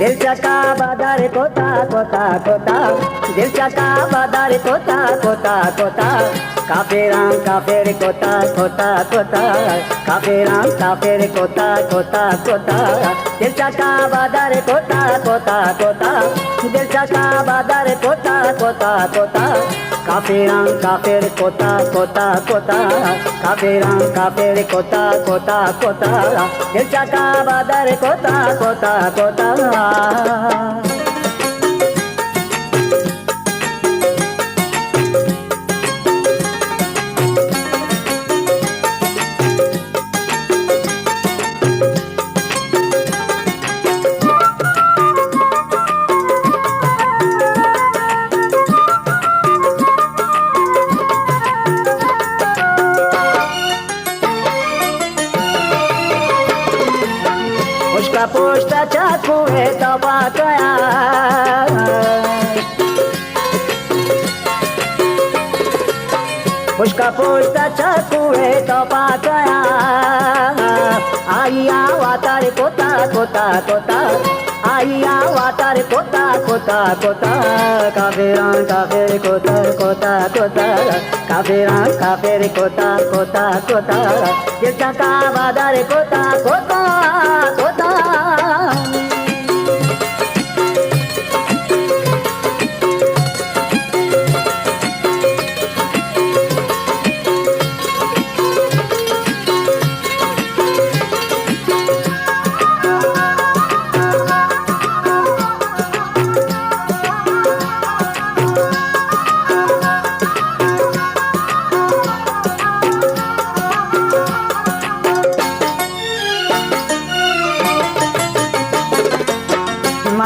दिल चका बादर कोता कोता कोता, दिल चका बादर कोता कोता कोता, काफिरां काफिर कोता कोता कोता, काफिरां काफिर कोता कोता कोता, दिल चका बादर कोता कोता कोता, दिल चका बादर कोता कोता कोता, काफिरां काफिर कोता कोता कोता, काफिरां काफिर कोता कोता कोता, दिल चका बादर कोता कोता कोता। उसका पोस्टा चाकू है दबा गया, उसका पोस्टा चाकू है दबा गया, आइया वातार कोता कोता कोता, आइया वातार कोता कोता कोता, काफिरां काफिर कोता कोता कोता, काफिरां काफिर कोता कोता कोता, दिल चका बादर कोता कोता कोता।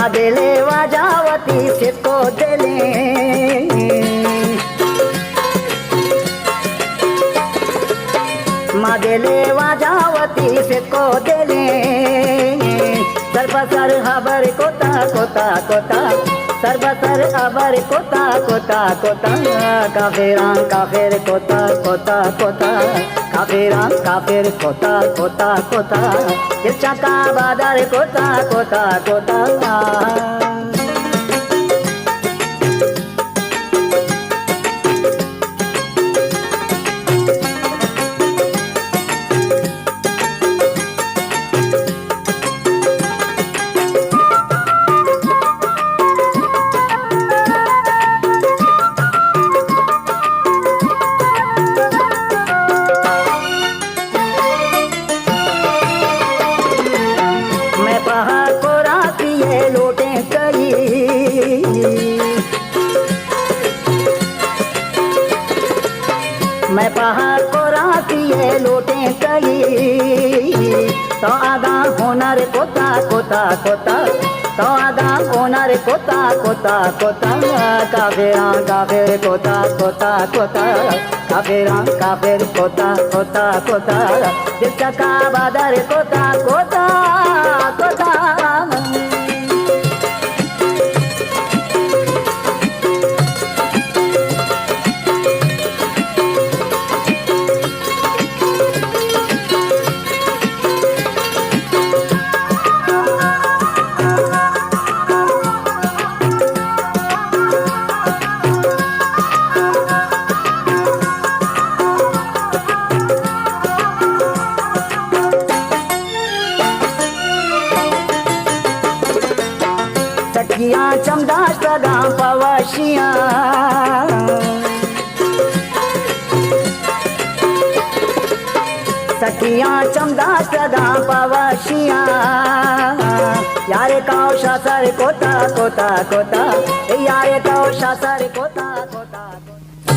दिले वाजावती से तो दिले, माँ दिले वाजावती से को दिले, सर बसर हबर कोता कोता कोता, सर बसर हबर कोता कोता कोता, काफिरां काफिर कोता कोता कोता, काफिरां काफिर कोता कोता कोता, दिल चका बादर कोता कोता कोता। मैं पहाड़ को रातिए लौटे कही, तो आधा हुनर कोता कोता कोता, तो आधा हुनर कोता कोता कोता, काफिरां काफिर कोता कोता कोता, काफिरां काफिर कोता कोता कोता, दिल चका बादर कोता कोता कोता। सखियां चमदास सदा पवशियां, सखियां चमदास सदा पवशियां, यारे काओ शासर कोता कोता कोता, यारे काओ शासर कोता।